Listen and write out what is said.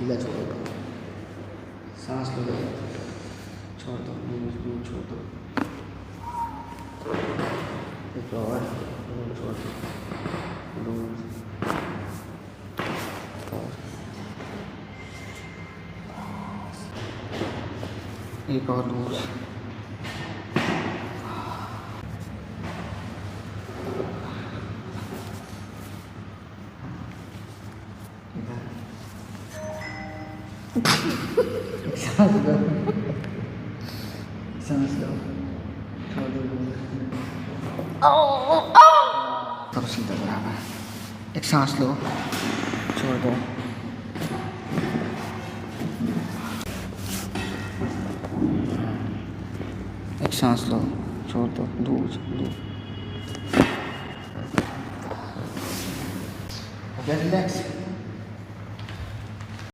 ढीला छोड़ दो, सांस लो, छोड़ दो, लूज छोड़ दो, एक और छोड़ दो, लूज एक और लूज, सांस लो, सांस लो, छोड़ दो, करो सीधा बराबर, एक सांस लो, छोड़ दो, एक सांस लो, छोड़ दो, लूज लूज, रिलैक्स।